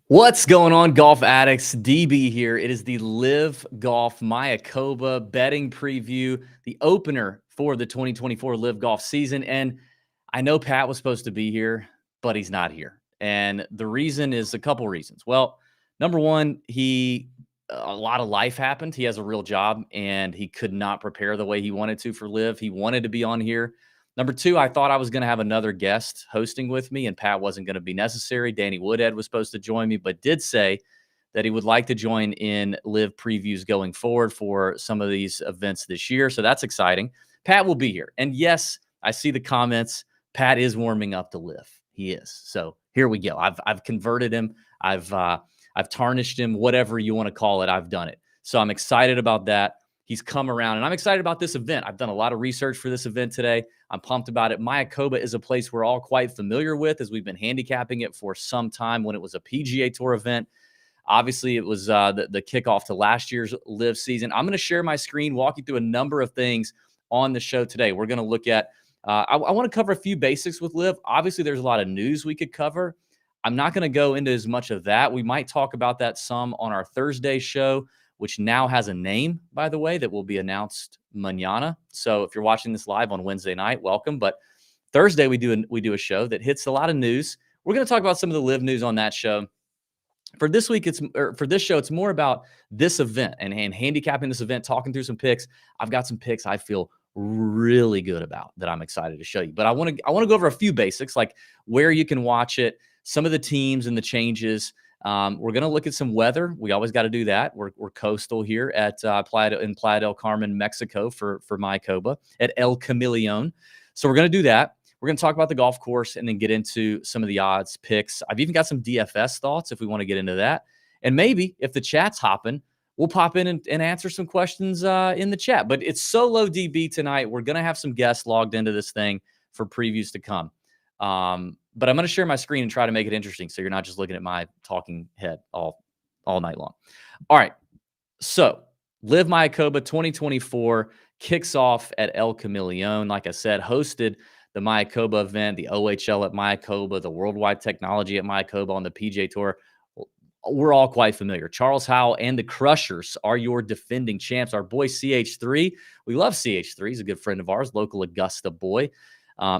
What's going on, golf addicts? DB here. It is the LIV Golf Mayakoba betting preview, the opener for the 2024 LIV Golf season. And I know Pat was supposed to be here, but he's not here. And the reason is a couple reasons. Well, number one, a lot of life happened. He has a real job and he could not prepare the way he wanted to for LIV. He wanted to be on here. Number two, I thought I was going to have another guest hosting with me, and Pat wasn't going to be necessary. Danny Woodhead was supposed to join me, but did say that he would like to join in LIV previews going forward for some of these events this year. So that's exciting. Pat will be here. And yes, I see the comments. Pat is warming up to LIV. He is. So here we go. I've converted him. I've tarnished him, whatever you want to call it. I've done it. So I'm excited about that. He's come around, and I'm excited about this event. I've done a lot of research for this event today. I'm pumped about it. Mayakoba is a place we're all quite familiar with, as we've been handicapping it for some time when it was a PGA Tour event. Obviously, it was the kickoff to last year's LIV season. I'm going to share my screen, walk you through a number of things on the show today. We're going to look at I want to cover a few basics with LIV. Obviously, there's a lot of news we could cover. I'm not going to go into as much of that. We might talk about that some on our Thursday show, which now has a name, by the way, that will be announced mañana. So if you're watching this live on Wednesday night, welcome. But Thursday, we do a show that hits a lot of news. We're going to talk about some of the LIV news on that show. For this week, for this show, it's more about this event and handicapping this event, talking through some picks. I've got some picks I feel really good about that I'm excited to show you. But I want to go over a few basics, like where you can watch it, some of the teams and the changes. We're going to look at some weather. We always got to do that. We're coastal here at Playa del Carmen, Mexico for Mayakoba at El Camaleon. So we're going to do that. We're going to talk about the golf course and then get into some of the odds, picks. I've even got some DFS thoughts if we want to get into that. And maybe if the chat's hopping, we'll pop in and answer some questions in the chat. But it's solo DB tonight. We're going to have some guests logged into this thing for previews to come. But I'm going to share my screen and try to make it interesting so you're not just looking at my talking head all night long. All right. So LIV Mayakoba 2024 kicks off at El Camaleon. Like I said, hosted the Mayakoba event, the OHL at Mayakoba, the Worldwide Technology at Mayakoba on the PGA Tour. We're all quite familiar. Charles Howell and the Crushers are your defending champs. Our boy CH3. We love CH3. He's a good friend of ours, local Augusta boy.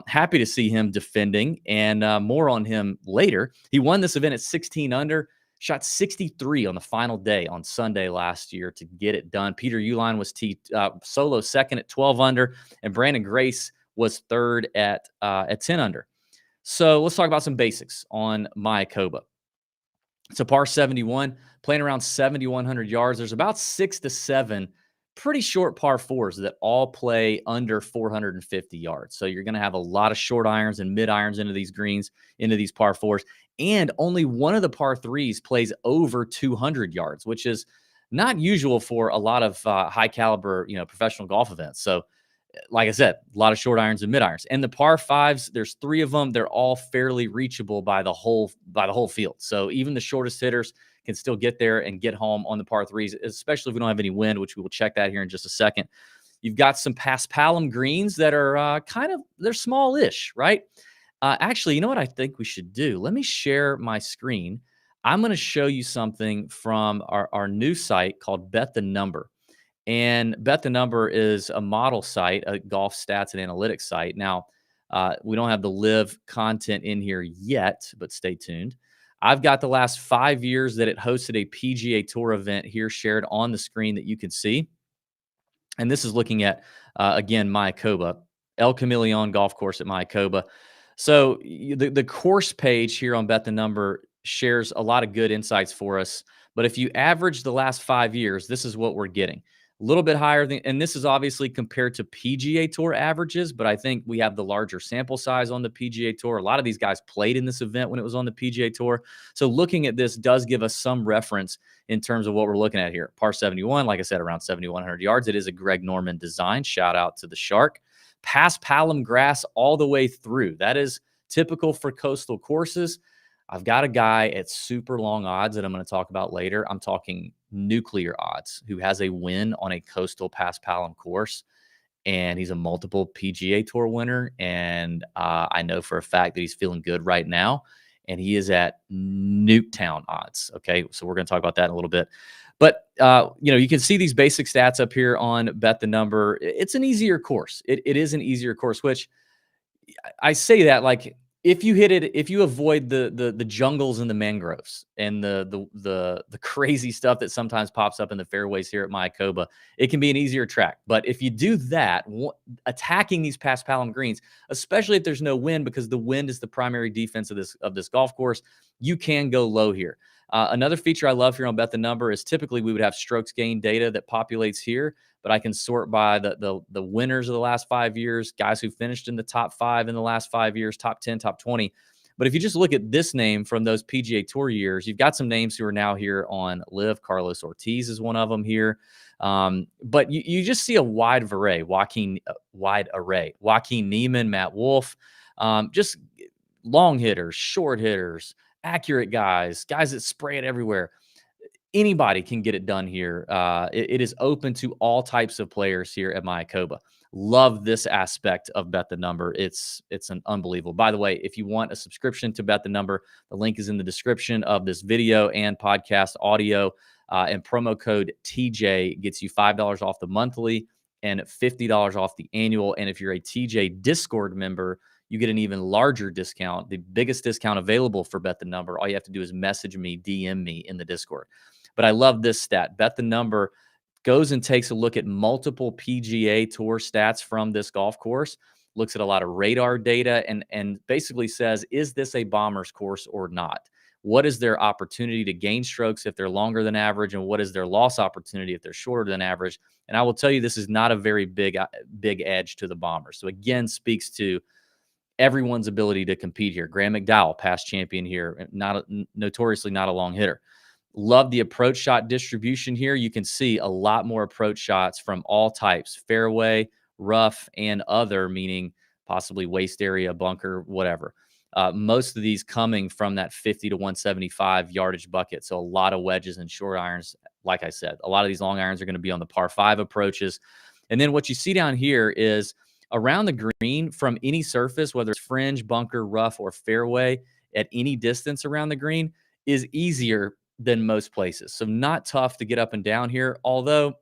Happy to see him defending, and more on him later. He won this event at 16 under, shot 63 on the final day on Sunday last year to get it done. Peter Uihlein was solo second at 12 under, and Brandon Grace was third at 10 under. So let's talk about some basics on Mayakoba. It's a par 71, playing around 7,100 yards. There's about 6 to 7 pretty short par fours that all play under 450 yards. So you're going to have a lot of short irons and mid irons into these greens, into these par fours. And only one of the par threes plays over 200 yards, which is not usual for a lot of high caliber, professional golf events. So like I said, a lot of short irons and mid irons. And the par fives, there's 3 of them. They're all fairly reachable by the whole field. So even the shortest hitters can still get there and get home on the par threes, especially if we don't have any wind, which we will check that here in just a second. You've got some paspalum greens that are they're small-ish, right? Actually, you know what I think we should do? Let me share my screen. I'm going to show you something from our new site called Bet the Number. And Bet the Number is a model site, a golf stats and analytics site. Now, we don't have the LIV content in here yet, but stay tuned. I've got the last 5 years that it hosted a PGA Tour event here shared on the screen that you can see. And this is looking at, again, Mayakoba, El Camaleon Golf Course at Mayakoba. So the course page here on Bet the Number shares a lot of good insights for us. But if you average the last 5 years, this is what we're getting. A little bit higher than, and this is obviously compared to PGA Tour averages, but I think we have the larger sample size on the PGA Tour. A lot of these guys played in this event when it was on the PGA Tour. So looking at this does give us some reference in terms of what we're looking at here. Par 71, like I said, around 7,100 yards. It is a Greg Norman design. Shout out to the Shark. Paspalum grass all the way through. That is typical for coastal courses. I've got a guy at super long odds that I'm going to talk about later. I'm talking nuclear odds, who has a win on a coastal paspalum course. And he's a multiple PGA Tour winner. And I know for a fact that he's feeling good right now. and he is at Newtown odds. Okay, so we're going to talk about that in a little bit. But you can see these basic stats up here on Bet the Number. It's an easier course. It is an easier course, which I say that like if you hit it, if you avoid the jungles and the mangroves and the crazy stuff that sometimes pops up in the fairways here at Mayakoba, it can be an easier track. But if you do that, attacking these paspalum greens, especially if there's no wind, because the wind is the primary defense of this golf course, you can go low here. Another feature I love here on Bet the Number is typically we would have strokes gain data that populates here, but I can sort by the winners of the last 5 years, guys who finished in the top 5 in the last 5 years, top 10, top 20. But if you just look at this name from those PGA Tour years, you've got some names who are now here on LIV. Carlos Ortiz is one of them here. But you just see a wide array. Joaquin Niemann, Matt Wolff, just long hitters, short hitters, accurate guys that spray it everywhere. Anybody can get it done here. It is open to all types of players here at Mayakoba. Love this aspect of Bet the Number. It's an unbelievable. By the way, if you want a subscription to Bet the Number, the link is in the description of this video and podcast audio. And promo code TJ gets you $5 off the monthly and $50 off the annual. And if you're a TJ Discord member, you get an even larger discount, the biggest discount available for Bet the Number. All you have to do is message me, DM me in the Discord. But I love this stat. Bet the Number goes and takes a look at multiple PGA Tour stats from this golf course, looks at a lot of radar data, and basically says, is this a bomber's course or not? What is their opportunity to gain strokes if they're longer than average, and what is their loss opportunity if they're shorter than average? And I will tell you, this is not a very big edge to the bombers. So again, speaks to everyone's ability to compete here. Graham McDowell, past champion here, notoriously not a long hitter. Love the approach shot distribution here. You can see a lot more approach shots from all types, fairway, rough, and other, meaning possibly waist area, bunker, whatever. Most of these coming from that 50 to 175 yardage bucket. So a lot of wedges and short irons. Like I said, a lot of these long irons are going to be on the par 5 approaches. And then what you see down here is around the green from any surface, whether it's fringe, bunker, rough, or fairway, at any distance around the green is easier than most places. So not tough to get up and down here. Although,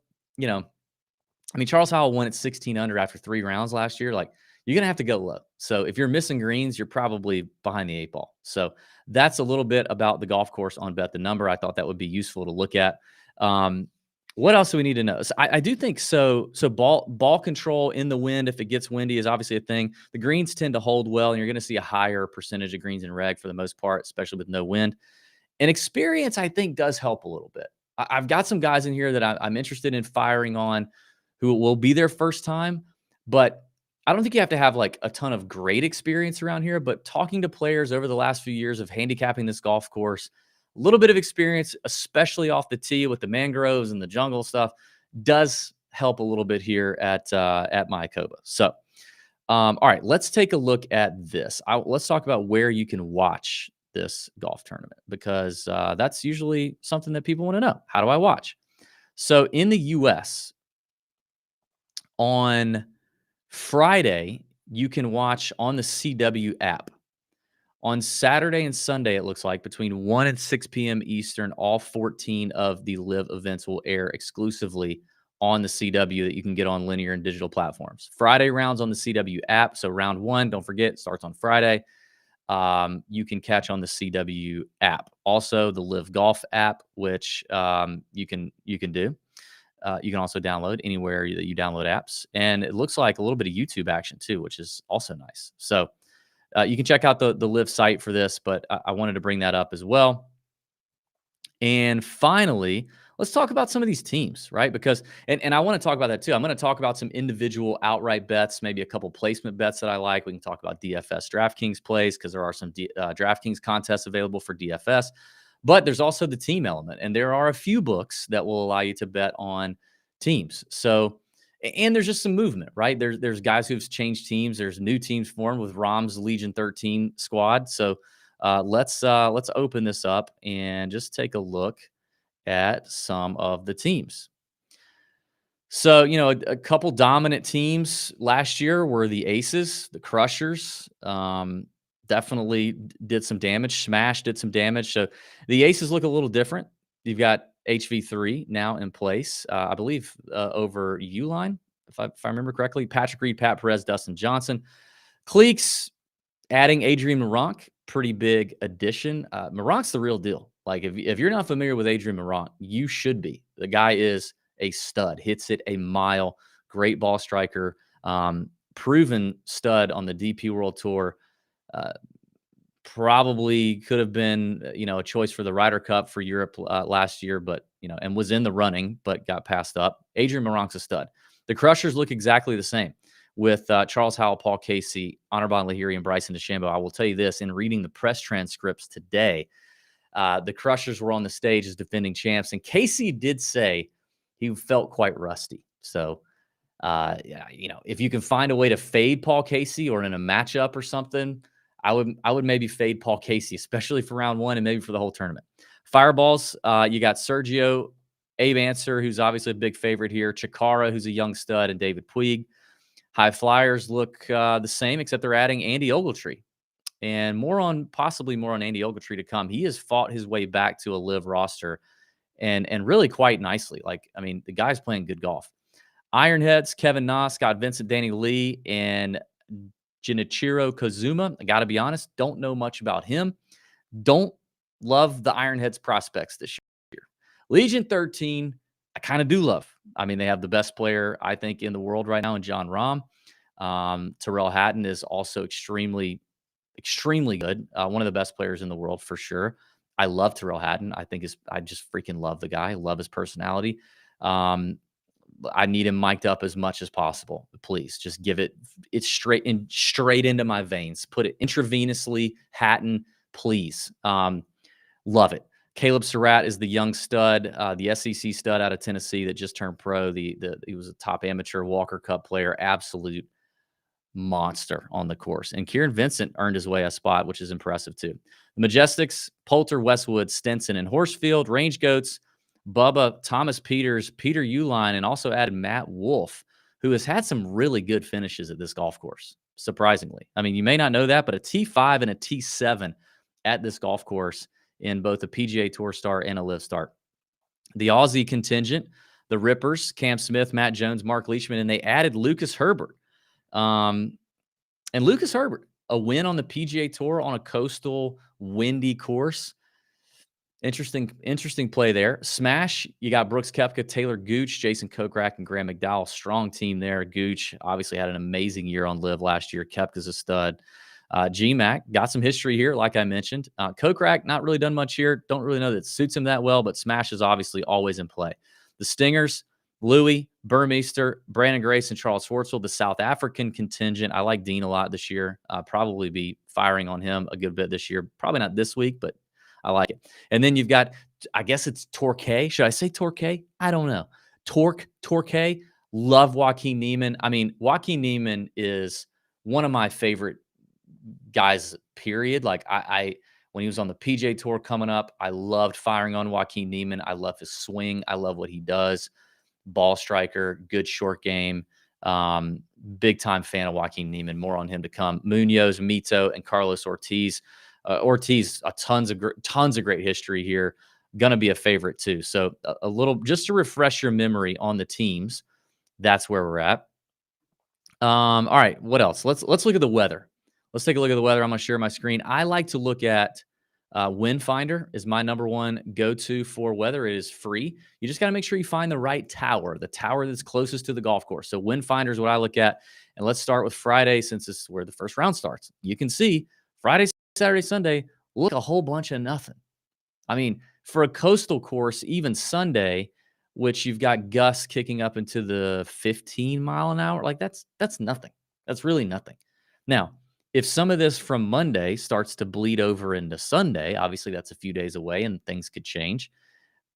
Charles Howell won at 16 under after 3 rounds last year. Like, you're going to have to go low. So if you're missing greens, you're probably behind the 8 ball. So that's a little bit about the golf course on Bet the Number. I thought that would be useful to look at. What else do we need to know? So I do think so. So ball control in the wind, if it gets windy, is obviously a thing. The greens tend to hold well, and you're going to see a higher percentage of greens in reg for the most part, especially with no wind. And experience, I think, does help a little bit. I've got some guys in here that I'm interested in firing on who will be their first time, but I don't think you have to have like a ton of great experience around here. But talking to players over the last few years of handicapping this golf course, a little bit of experience, especially off the tee with the mangroves and the jungle stuff, does help a little bit here at Mayakoba. So, all right, let's take a look at this. Let's talk about where you can watch this golf tournament, because that's usually something that people want to know. How do I watch? So in the US, on Friday, you can watch on the CW app. On Saturday and Sunday, it looks like between 1 and 6 p.m. Eastern, all 14 of the LIV events will air exclusively on the CW that you can get on linear and digital platforms. Friday rounds on the CW app. So round 1, don't forget, starts on Friday. You can catch on the CW app. Also, the LIV Golf app, which you can do. You can also download anywhere that you download apps. And it looks like a little bit of YouTube action too, which is also nice. So you can check out the LIV site for this, but I wanted to bring that up as well. And finally, let's talk about some of these teams, right? Because, and I want to talk about that too. I'm going to talk about some individual outright bets, maybe a couple placement bets that I like. We can talk about DFS DraftKings plays, because there are some DraftKings contests available for DFS. But there's also the team element, and there are a few books that will allow you to bet on teams. So, and there's just some movement, right? There's guys who've changed teams. There's new teams formed with Rahm's Legion 13 squad. So let's open this up and just take a look at some of the teams. So, a couple dominant teams last year were the Aces, the Crushers. definitely did some damage. Smash did some damage. So the aces look a little different. You've got HV3 now in place, I believe, over Uline, if I remember correctly. Patrick Reed, Pat Perez, Dustin Johnson. Cleeks, adding Adrian Meronk, pretty big addition. Meronk's the real deal. Like, if you're not familiar with Adrian Meronk, you should be. The guy is a stud, hits it a mile, great ball striker, proven stud on the DP World Tour. Uh, Probably could have been, a choice for the Ryder Cup for Europe last year, but, and was in the running, but got passed up. Adrian Meronk's a stud. The Crushers look exactly the same with Charles Howell, Paul Casey, Anirban Lahiri, and Bryson DeChambeau. I will tell you this, in reading the press transcripts today, the Crushers were on the stage as defending champs, and Casey did say he felt quite rusty. So, yeah, if you can find a way to fade Paul Casey or in a matchup or something, I would maybe fade Paul Casey, especially for round one and maybe for the whole tournament. Fireballs, you got Sergio, Abe Answer, who's obviously a big favorite here, Chikara, who's a young stud, and David Puig. High Flyers look the same, except they're adding Andy Ogletree. And possibly more on Andy Ogletree to come. He has fought his way back to a LIV roster and really quite nicely. Like, I mean, the guy's playing good golf. Ironheads, Kevin Na, Scott Vincent, Danny Lee, and Junichiro Kazuma. I got to be honest, don't know much about him. Don't love the Ironheads prospects this year. Legion 13, I kind of do love. I mean, they have the best player, I think, in the world right now in Jon Rahm. Tyrrell Hatton is also extremely good. One of the best players in the world for sure. I love Tyrrell Hatton. I just freaking love the guy. Love his personality. I need him mic'd up as much as possible. Please just give it straight into my veins. Put it intravenously, Hatton, please. Love it. Caleb Surratt is the young stud, the SEC stud out of Tennessee that just turned pro. He was a top amateur Walker Cup player, absolute monster on the course. And Kieran Vincent earned his way a spot, which is impressive too. The Majestics, Poulter, Westwood, Stenson, and Horsfield. Range Goats, Bubba, Thomas Peters, Peter Uline, and also added Matt Wolff, who has had some really good finishes at this golf course, surprisingly. I mean, you may not know that, but a T5 and a T7 at this golf course in both a PGA Tour star and a LIV star. The Aussie contingent, the Rippers, Cam Smith, Matt Jones, Mark Leishman, and they added Lucas Herbert. And Lucas Herbert, a win on the PGA Tour on a coastal, windy course. Interesting play there. Smash, you got Brooks Koepka, Taylor Gooch, Jason Kokrak, and Graham McDowell. Strong team there. Gooch obviously had an amazing year on LIV last year. Koepka's a stud. GMAC got some history here, like I mentioned. Kokrak, not really done much here. Don't really know that it suits him that well, but Smash is obviously always in play. The Stingers, Louis, Burmeister, Brandon Grace, and Charles Schwartzel. The South African contingent. I like Dean a lot this year. Probably be firing on him a good bit this year. Probably not this week, but I like it. And then you've got, I guess it's Torquay. Should I say Torquay? I don't know. Torquay. Love Joaquin Niemann. I mean, Joaquin Niemann is one of my favorite guys, period. Like, I when he was on the PGA Tour coming up, I loved firing on Joaquin Niemann. I love his swing. I love what he does. Ball striker, good short game. Big time fan of Joaquin Niemann. More on him to come. Munoz, Mito, and Carlos Ortiz. Ortiz, tons of great history here. Gonna be a favorite too. So a little, just to refresh your memory on the teams. That's where we're at. All right, what else? Let's look at the weather. Let's take a look at the weather. I'm gonna share my screen. I like to look at Wind Finder is my number one go-to for weather. It is free. You just got to make sure you find the right tower, the tower that's closest to the golf course. So Wind Finder is what I look at. And let's start with Friday, since this is where the first round starts. You can see Friday, Saturday, Sunday, look, a whole bunch of nothing. I mean, for a coastal course, even Sunday, which you've got gusts kicking up into the 15 mile an hour, like that's nothing. That's really nothing. Now, if some of this from Monday starts to bleed over into Sunday, obviously that's a few days away and things could change.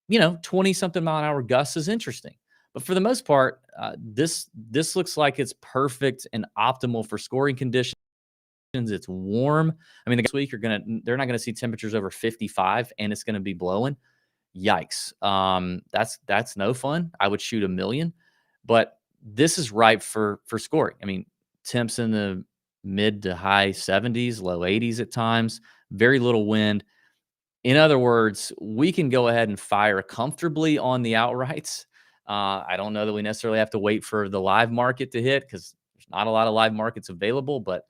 20-something mile an hour gusts is interesting. But for the most part, this looks like it's perfect and optimal for scoring conditions. It's warm. I mean, the next week they're not gonna see temperatures over 55, and it's gonna be blowing. Yikes! That's no fun. I would shoot a million, but this is ripe for scoring. I mean, temps in the mid to high 70s, low 80s at times, very little wind. In other words, we can go ahead and fire comfortably on the outrights. I don't know that we necessarily have to wait for the live market to hit because there's not a lot of live markets available, but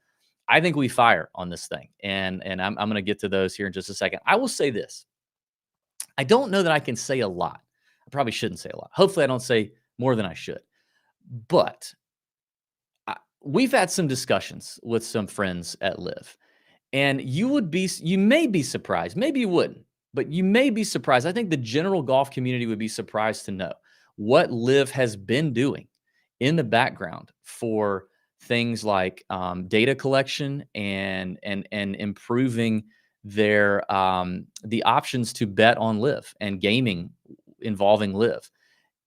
I think we fire on this thing. And I'm going to get to those here in just a second. I will say this. I don't know that I can say a lot. I probably shouldn't say a lot. Hopefully, I don't say more than I should. But we've had some discussions with some friends at Live, and you may be surprised, maybe you wouldn't, but you may be surprised. I think the general golf community would be surprised to know what Live has been doing in the background for things like data collection and improving their the options to bet on Live and gaming involving Live.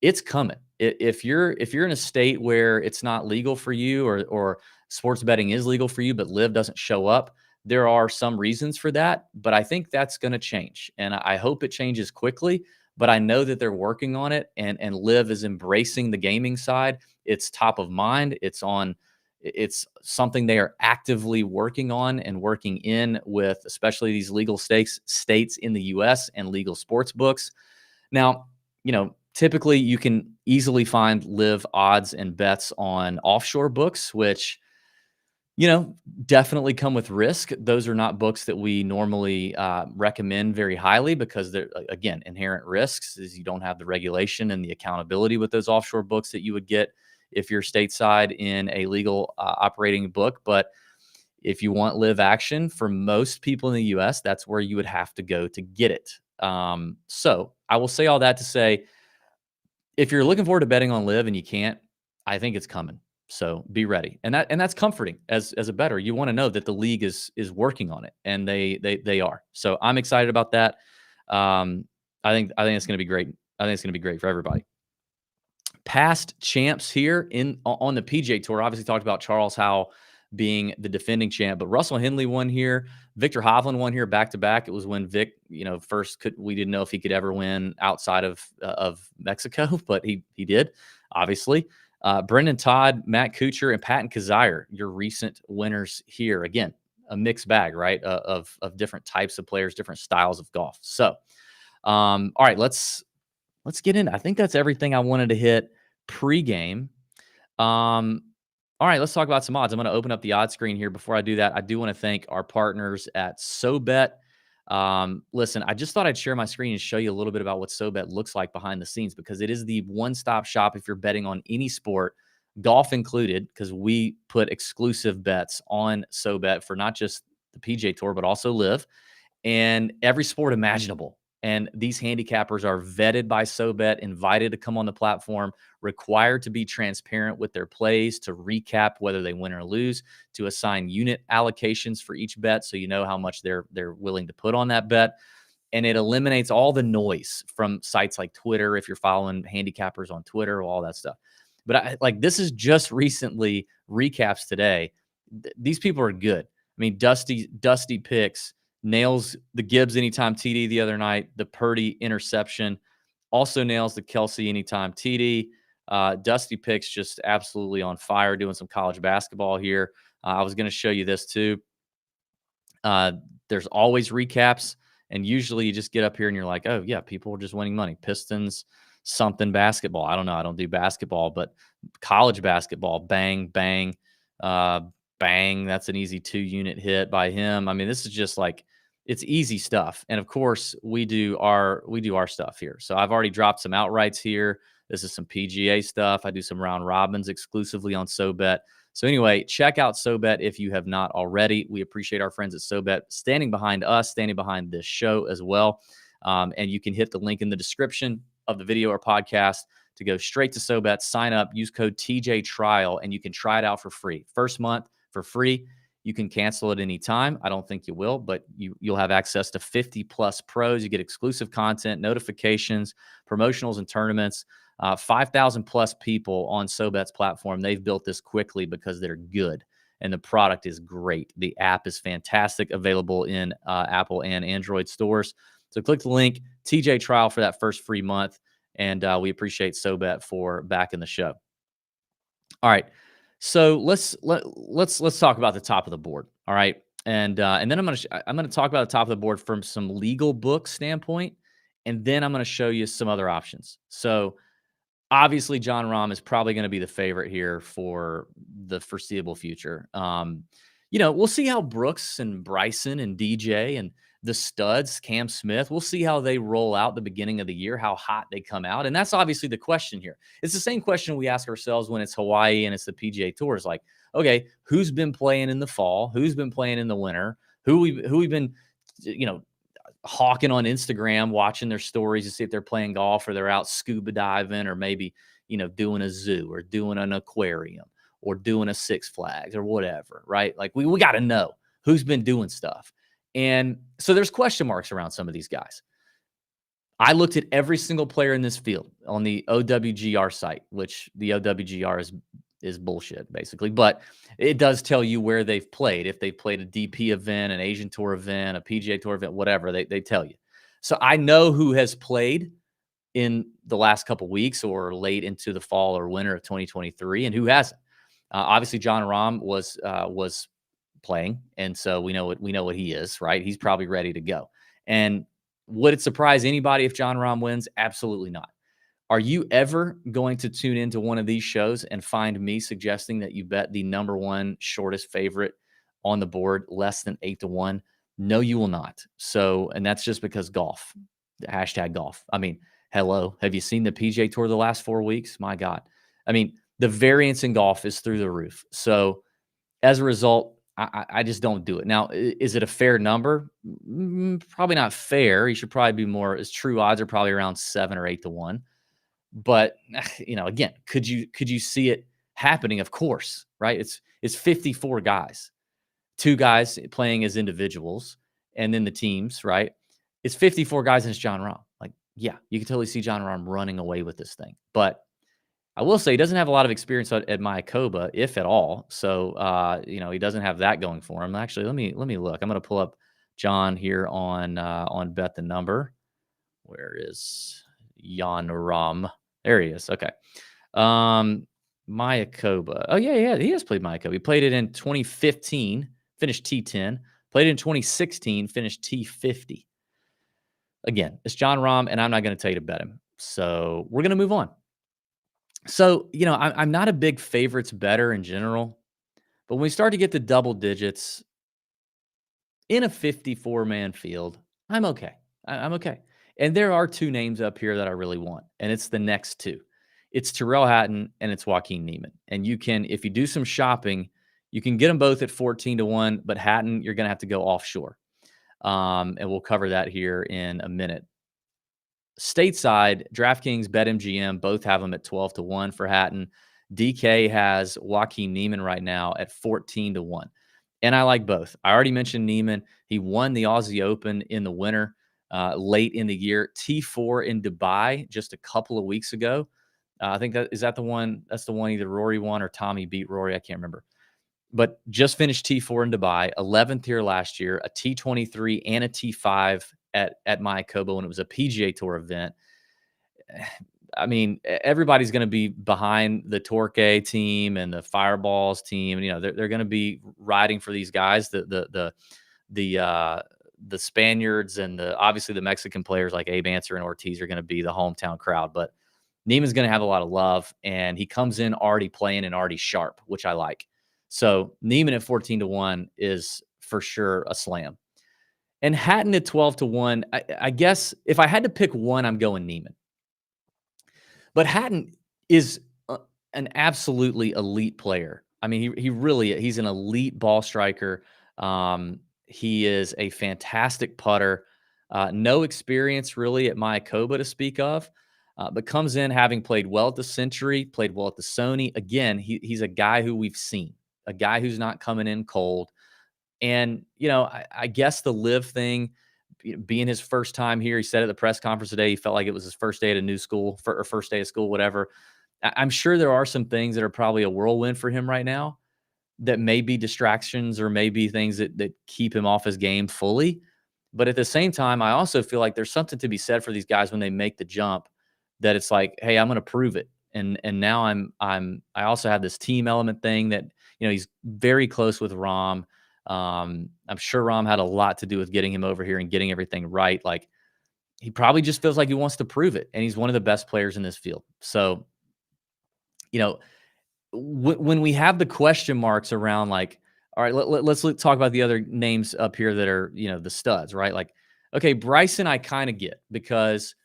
It's coming. If you're in a state where it's not legal for you, or sports betting is legal for you, but Live doesn't show up, there are some reasons for that. But I think that's going to change, and I hope it changes quickly. But I know that they're working on it, and Live is embracing the gaming side. It's top of mind. It's something they are actively working on and working in with, especially these legal states in the U.S. and legal sports books. Now, typically you can easily find Live odds and bets on offshore books, which, definitely come with risk. Those are not books that we normally recommend very highly because they're, again, inherent risks is you don't have the regulation and the accountability with those offshore books that you would get if you're stateside in a legal operating book. But if you want Live action, for most people in the US, that's where you would have to go to get it. So I will say all that to say, if you're looking forward to betting on Live and you can't, I think it's coming. So be ready. And that's comforting as a bettor. You want to know that the league is working on it, and they are. So I'm excited about that. I think it's going to be great. I think it's going to be great for everybody. Past champs here on the PGA Tour, obviously talked about Charles Howell being the defending champ, but Russell Henley won here. Victor Hovland won here back to back. It was when Vic, we didn't know if he could ever win outside of Mexico, but he did, obviously. Brendan Todd, Matt Kuchar, and Patton Kizzire, your recent winners here. Again, a mixed bag, right? Of different types of players, different styles of golf. So, all right, let's get in. I think that's everything I wanted to hit pregame. All right, let's talk about some odds. I'm going to open up the odds screen here. Before I do that, I do want to thank our partners at SoBet. Listen, I just thought I'd share my screen and show you a little bit about what SoBet looks like behind the scenes, because it is the one-stop shop if you're betting on any sport, golf included, because we put exclusive bets on SoBet for not just the PGA Tour, but also Live and every sport imaginable. And these handicappers are vetted by SoBet, invited to come on the platform, required to be transparent with their plays, to recap whether they win or lose, to assign unit allocations for each bet so you know how much they're willing to put on that bet. And it eliminates all the noise from sites like Twitter, if you're following handicappers on Twitter, all that stuff. But this is just recently recaps today. These people are good. I mean, Dusty picks, nails the Gibbs anytime TD the other night, the Purdy interception, also nails the Kelsey anytime TD. Dusty picks just absolutely on fire, doing some college basketball here. I was going to show you this too. There's always recaps, and usually you just get up here and you're like, oh yeah, people are just winning money. Pistons, something basketball. I don't know. I don't do basketball, but college basketball, bang, bang, bang. That's an easy 2-unit hit by him. I mean, this is just it's easy stuff. And of course, we do our stuff here. So I've already dropped some outrights here. This is some PGA stuff. I do some round robins exclusively on SoBet. So anyway, check out SoBet if you have not already. We appreciate our friends at SoBet standing behind us, standing behind this show as well. And you can hit the link in the description of the video or podcast to go straight to SoBet, sign up, use code TJ Trial, and you can try it out for free. First month for free. You can cancel at any time. I don't think you will, but you'll have access to 50 plus pros. You get exclusive content, notifications, promotionals, and tournaments. 5,000 plus people on SoBet's platform. They've built this quickly because they're good and the product is great. The app is fantastic, available in Apple and Android stores. So click the link, TJ Trial, for that first free month. And we appreciate SoBet for backing the show. All right. So let's talk about the top of the board. All right. And then I'm gonna talk about the top of the board from some legal book standpoint, and then I'm gonna show you some other options. So obviously, Jon Rahm is probably going to be the favorite here for the foreseeable future. We'll see how Brooks and Bryson and DJ and the studs, Cam Smith, we'll see how they roll out the beginning of the year, how hot they come out. And that's obviously the question here. It's the same question we ask ourselves when it's Hawaii and it's the PGA Tour. It's like, okay, who's been playing in the fall? Who's been playing in the winter? Who we've been, you know, hawking on Instagram, watching their stories to see if they're playing golf or they're out scuba diving or maybe, doing a zoo or doing an aquarium or doing a Six Flags or whatever, right? Like we got to know who's been doing stuff. And so there's question marks around some of these guys. I looked at every single player in this field on the OWGR site, which the OWGR is bullshit basically, but it does tell you where they've played. If they played a DP event, an Asian Tour event, a PGA Tour event, whatever, they tell you. So I know who has played in the last couple weeks or late into the fall or winter of 2023 and who hasn't. Obviously, Jon Rahm was playing, and so we know what he is, right? He's probably ready to go. And would it surprise anybody if Jon Rahm wins? Absolutely not. Are you ever going to tune into one of these shows and find me suggesting that you bet the number one shortest favorite on the board less than 8-1? No, you will not. So, and that's just because golf, hashtag golf. I mean, hello, have you seen the PGA Tour the last 4 weeks? My God. I mean, the variance in golf is through the roof. So as a result, I just don't do it. Now, is it a fair number? Probably not fair. You should probably be more, as true odds are probably around 7 or 8-1. But again, could you see it happening? Of course, right? It's 54 guys, 2 guys playing as individuals, and then the teams, right? It's 54 guys and it's Jon Rahm. Like, yeah, you can totally see Jon Rahm running away with this thing. But I will say he doesn't have a lot of experience at Mayakoba, if at all. So he doesn't have that going for him. Actually, let me look. I'm going to pull up John here on Bet the Number. Where is Jon Rahm? There he is. Okay. Mayakoba. Oh, yeah. He has played Mayakoba. He played it in 2015, finished T10. Played it in 2016, finished T50. Again, it's Jon Rahm, and I'm not going to tell you to bet him. So we're going to move on. So, I'm not a big favorites better in general, but when we start to get to double digits in a 54-man field, I'm okay. I'm okay. And there are 2 names up here that I really want, and it's the next 2. It's Tyrrell Hatton and it's Joaquin Niemann. And you can, if you do some shopping, you can get them both at 14-1, but Hatton, you're going to have to go offshore. And we'll cover that here in a minute. Stateside, DraftKings, BetMGM, both have them at 12-1 for Hatton. DK has Joaquin Niemann right now at 14-1. And I like both. I already mentioned Niemann. He won the Aussie Open in the winter late in the year. T4 in Dubai just a couple of weeks ago. I think that's the one either Rory won or Tommy beat Rory. I can't remember. But just finished T4 in Dubai, 11th here last year, a T23 and a T5 at Mayakoba when it was a PGA Tour event. I mean, everybody's going to be behind the Torquay team and the Fireballs team. They're going to be riding for these guys. The Spaniards and obviously the Mexican players like Abe Answer and Ortiz are going to be the hometown crowd. But Niemann's going to have a lot of love, and he comes in already playing and already sharp, which I like. So Niemann at 14-1 is for sure a slam. And Hatton at 12-1, I guess if I had to pick one, I'm going Niemann. But Hatton is an absolutely elite player. I mean, he's an elite ball striker. He is a fantastic putter. No experience really at Mayakoba to speak of, but comes in having played well at the Century, played well at the Sony. Again, he's a guy who we've seen, a guy who's not coming in cold. And, I guess the LIV thing, being his first time here, he said at the press conference today, he felt like it was his first day at a new school or first day of school, whatever. I'm sure there are some things that are probably a whirlwind for him right now that may be distractions or maybe things that keep him off his game fully. But at the same time, I also feel like there's something to be said for these guys when they make the jump that it's like, hey, I'm going to prove it. And now I also have this team element thing that, he's very close with Rahm. I'm sure Rahm had a lot to do with getting him over here and getting everything right. Like, he probably just feels like he wants to prove it, and he's one of the best players in this field. So, you know, when we have the question marks around, like, all right, let's talk about the other names up here that are, the studs, right? Like, okay, Bryson, I kind of get, because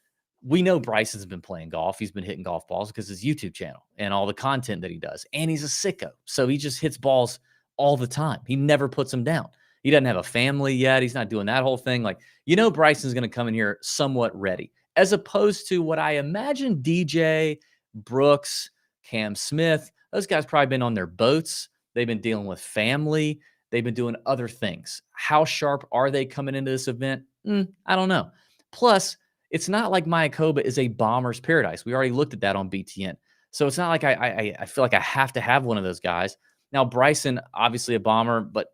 we know Bryson's been playing golf. He's been hitting golf balls because his YouTube channel and all the content that he does. And he's a sicko. So he just hits balls all the time. He never puts them down. He doesn't have a family yet. He's not doing that whole thing. Like, Bryson's going to come in here somewhat ready, as opposed to what I imagine DJ, Brooks, Cam Smith, those guys probably been on their boats. They've been dealing with family. They've been doing other things. How sharp are they coming into this event? I don't know. Plus, it's not like Mayakoba is a bomber's paradise. We already looked at that on BTN. So it's not like I feel like I have to have one of those guys. Now, Bryson, obviously a bomber, but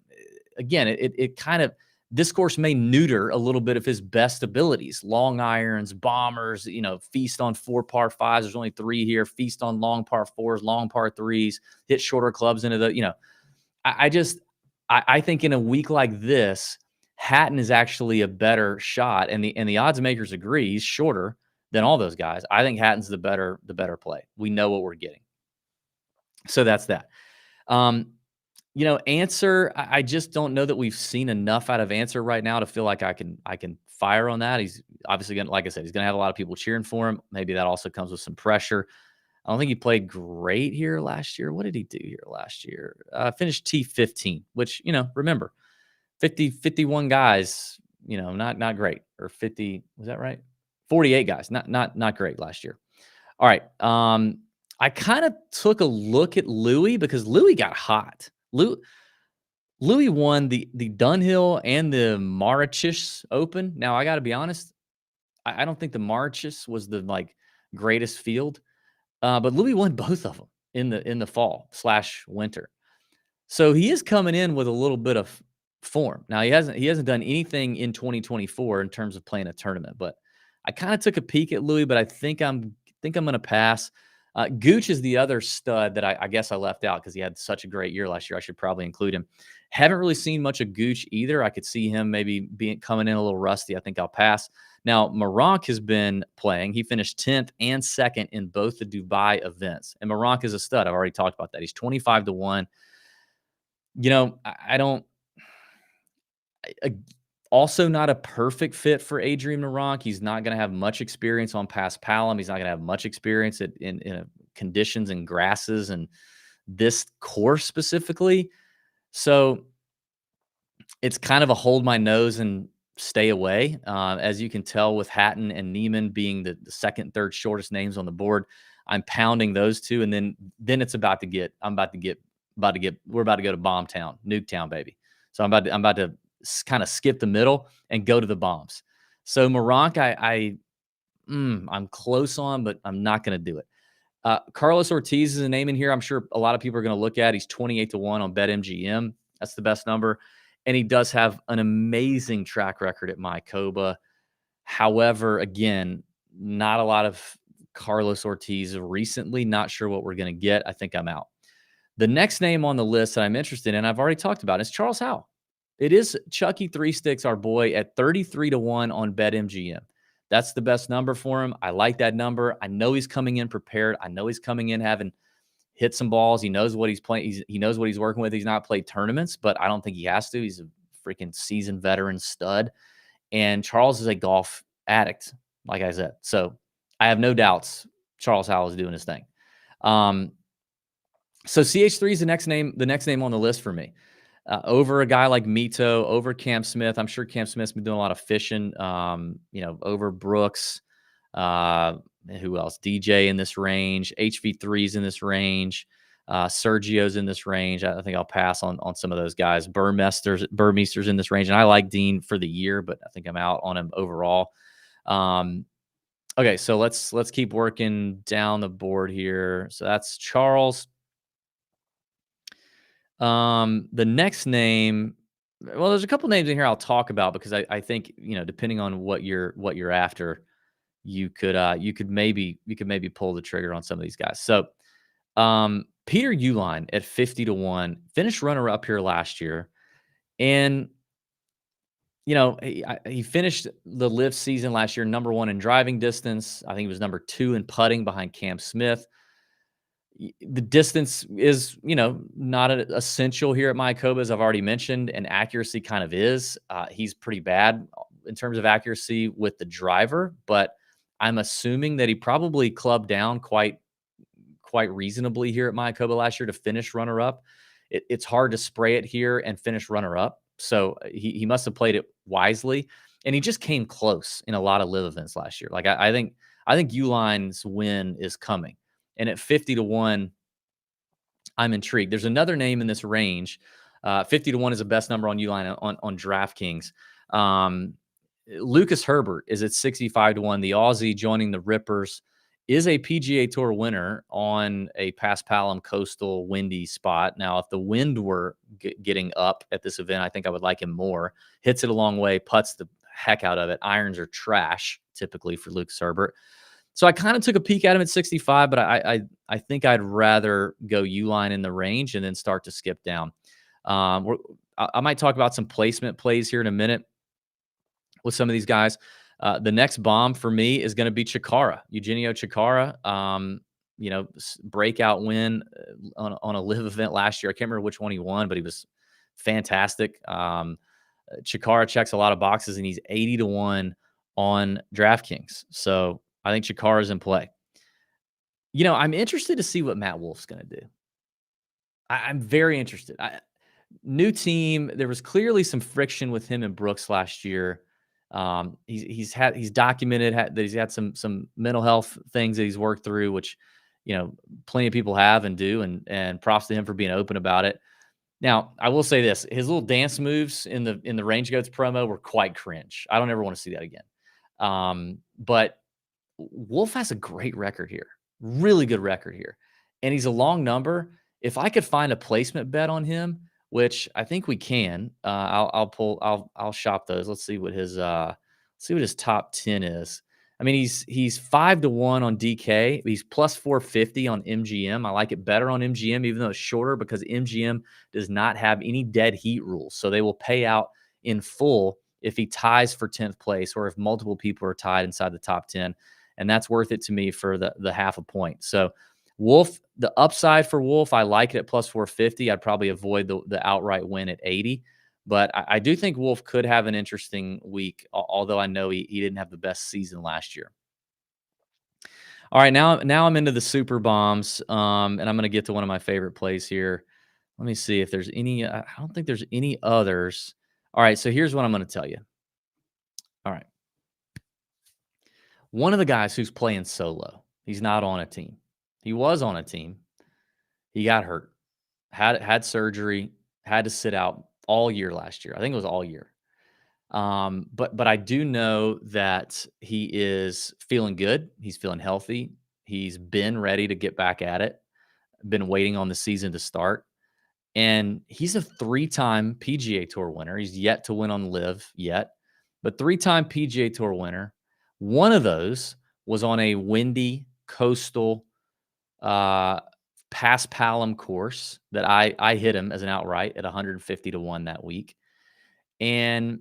again, it kind of, this course may neuter a little bit of his best abilities. Long irons, bombers, feast on 4 par 5s. There's only 3 here. Feast on long par 4s, long par 3s, hit shorter clubs into the, I think in a week like this, Hatton is actually a better shot, and the odds makers agree he's shorter than all those guys. I think Hatton's the better play. We know what we're getting. So that's that. Answer, I just don't know that we've seen enough out of Answer right now to feel like I can fire on that. He's obviously going to, like I said, he's going to have a lot of people cheering for him. Maybe that also comes with some pressure. I don't think he played great here last year. What did he do here last year? Finished T15, which, remember, 51 guys, not great. Or 50, was that right? 48 guys, not great last year. All right. I kind of took a look at Louis because Louis got hot. Louis won the Dunhill and the Mauritius Open. Now, I got to be honest, I don't think the Mauritius was the greatest field, but Louis won both of them in the fall/winter. So he is coming in with a little bit of form. Now, he hasn't done anything in 2024 in terms of playing a tournament, but I kind of took a peek at Louis, but I think I'm going to pass. Gooch is the other stud that I guess I left out because he had such a great year last year. I should probably include him. Haven't really seen much of Gooch either. I could see him maybe coming in a little rusty. I think I'll pass. Now, Meronk has been playing. He finished 10th and 2nd in both the Dubai events. And Meronk is a stud. I've already talked about that. He's 25-1. I don't. Also not a perfect fit for Adrian Meronk. He's not going to have much experience on past Palom. He's not going to have much experience in conditions and grasses and this course specifically. So it's kind of a hold my nose and stay away. As you can tell, with Hatton and Neiman being the second, third shortest names on the board, I'm pounding those two, and then it's we're about to go to Bomb Town, Nuke Town, baby. So I'm about to kind of skip the middle and go to the bombs. So Meronk, I'm close on, but I'm not going to do it. Carlos Ortiz is a name in here I'm sure a lot of people are going to look at. He's 28-1 on BetMGM. That's the best number. And he does have an amazing track record at Mayakoba. However, again, not a lot of Carlos Ortiz recently. Not sure what we're going to get. I think I'm out. The next name on the list that I'm interested in, I've already talked about, is Charles Howell. It is Chucky Three Sticks, our boy, at 33-1 on BetMGM. That's the best number for him. I like that number. I know he's coming in prepared. I know he's coming in having hit some balls. He knows what he's playing. He knows what he's working with. He's not played tournaments, but I don't think he has to. He's a freaking seasoned veteran stud. And Charles is a golf addict, like I said. So I have no doubts Charles Howell is doing his thing. So CH3 is the next name on the list for me. Over a guy like Mito, over Cam Smith. I'm sure Cam Smith's been doing a lot of fishing, over Brooks. Who else? DJ in this range. HV3's in this range. Sergio's in this range. I think I'll pass on some of those guys. Burmeester's in this range. And I like Dean for the year, but I think I'm out on him overall. Okay, so let's keep working down the board here. So that's Charles. The next name, well, there's a couple names in here I'll talk about because I think, depending on what you're after, you could maybe pull the trigger on some of these guys. So Peter Uline at 50-1 finished runner up here last year, and he finished the LIV season last year number 1 in driving distance. I think he was number 2 in putting behind Cam Smith. The distance is, not essential here at Mayakoba, as I've already mentioned, and accuracy kind of is. He's pretty bad in terms of accuracy with the driver, but I'm assuming that he probably clubbed down quite reasonably here at Mayakoba last year to finish runner up. It's hard to spray it here and finish runner up, so he must have played it wisely, and he just came close in a lot of LIV events last year. Like I think Uline's win is coming. And at 50-1, I'm intrigued. There's another name in this range. 50-1 is the best number on Uline on DraftKings. Lucas Herbert is at 65-1. The Aussie joining the Rippers is a PGA Tour winner on a Paspalum coastal windy spot. Now, if the wind were getting up at this event, I think I would like him more. Hits it a long way, putts the heck out of it. Irons are trash typically for Lucas Herbert. So I kind of took a peek at him at 65, but I think I'd rather go Uline in the range and then start to skip down. I might talk about some placement plays here in a minute with some of these guys. The next bomb for me is going to be Chikara, Eugenio Chikara. Breakout win on a LIV event last year. I can't remember which one he won, but he was fantastic. Chikara checks a lot of boxes, and he's 80-1 on DraftKings. So I think Chikara is in play. I'm interested to see what Matt Wolff's going to do. I'm very interested. New team. There was clearly some friction with him and Brooks last year. He's documented that he's had some mental health things that he's worked through, which plenty of people have and do, and props to him for being open about it. Now, I will say this: his little dance moves in the Range Goats promo were quite cringe. I don't ever want to see that again. But Wolff has a great record here, really good record here, and he's a long number. If I could find a placement bet on him, which I think we can, I'll shop those. Let's see what his top 10 is. I mean, he's 5-1 on DK. He's plus 450 on MGM. I like it better on MGM, even though it's shorter, because MGM does not have any dead heat rules, so they will pay out in full if he ties for 10th place or if multiple people are tied inside the top 10. And that's worth it to me for the half a point. So Wolff, the upside for Wolff, I like it at plus 450. I'd probably avoid the outright win at 80. But I do think Wolff could have an interesting week, although I know he didn't have the best season last year. All right, now I'm into the super bombs, and I'm going to get to one of my favorite plays here. Let me see if there's any. I don't think there's any others. All right, so here's what I'm going to tell you. All right. One of the guys who's playing solo, he's not on a team. He was on a team. He got hurt, had surgery, had to sit out all year last year. I think it was all year. But I do know that he is feeling good. He's feeling healthy. He's been ready to get back at it. Been waiting on the season to start. And he's a 3-time PGA Tour winner. He's yet to win on LIV yet, but 3-time PGA Tour winner. One of those was on a windy coastal Paspalum course that I hit him as an outright at 150-1 that week. And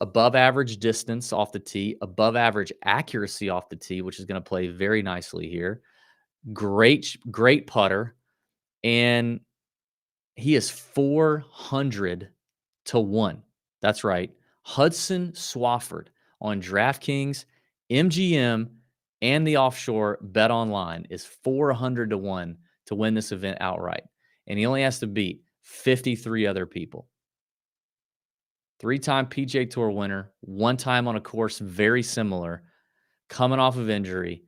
above average distance off the tee, above average accuracy off the tee, which is going to play very nicely here. Great putter. And he is 400-1. That's right. Hudson Swafford on DraftKings, MGM, and the offshore Bet Online is 400-1 to win this event outright. And he only has to beat 53 other people. 3-time PGA Tour winner, 1 time on a course very similar, coming off of injury,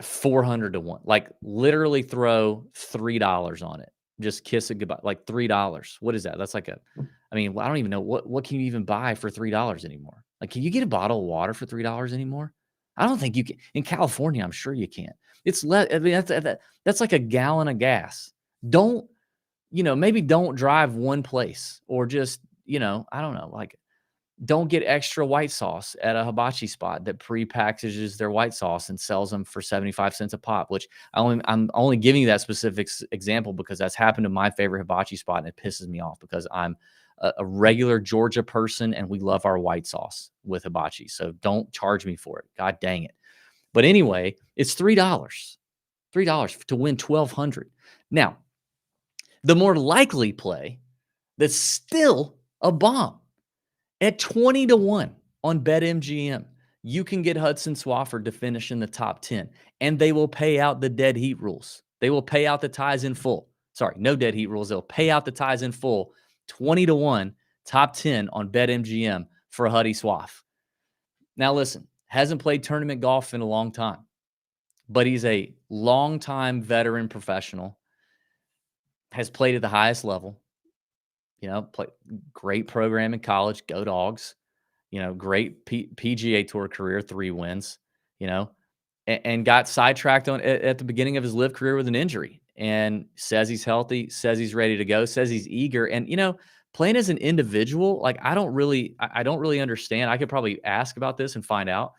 400-1. Like, literally throw $3 on it. Just kiss it goodbye. Like $3. What is that? That's like I don't even know what can you even buy for $3 anymore? Like, can you get a bottle of water for $3 anymore? I don't think you can. In California, I'm sure you can't. It's that's like a gallon of gas. Maybe don't drive one place, or just, I don't know. Like, Don't get extra white sauce at a hibachi spot that pre-packages their white sauce and sells them for 75 cents a pop, which I'm only giving you that specific example because that's happened to my favorite hibachi spot, and it pisses me off because I'm a regular Georgia person and we love our white sauce with hibachi. So don't charge me for it. God dang it. But anyway, it's $3 to win 1,200. Now, the more likely play that's still a bomb at 20 to 1 on BetMGM, you can get Hudson Swafford to finish in the top 10, and they will pay out the dead heat rules. They will pay out the ties in full. Sorry, no dead heat rules. They'll pay out the ties in full. 20 to 1, top 10 on BetMGM for Huddy Swaff. Now, listen, hasn't played tournament golf in a long time, but he's a longtime veteran professional, has played at the highest level, play great program in college, go Dogs, great PGA Tour career, 3 wins, and got sidetracked at the beginning of his LIV career with an injury, and says he's healthy, says he's ready to go, says he's eager. And, playing as an individual, like I don't really understand. I could probably ask about this and find out.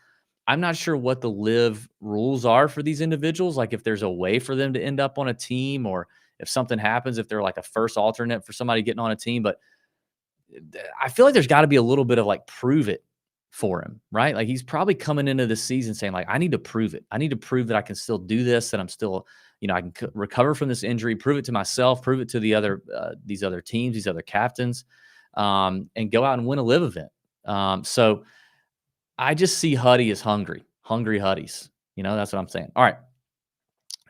I'm not sure what the LIV rules are for these individuals. Like if there's a way for them to end up on a team, or if something happens, if they're like a first alternate for somebody getting on a team. But I feel like there's got to be a little bit of like prove it for him, right? Like he's probably coming into the season saying like, I need to prove it. I need to prove that I can still do this, that I'm still, I can recover from this injury, prove it to myself, prove it to the other, these other teams, these other captains, and go out and win a LIV event. So I just see Huddy as hungry Huddies. That's what I'm saying. All right.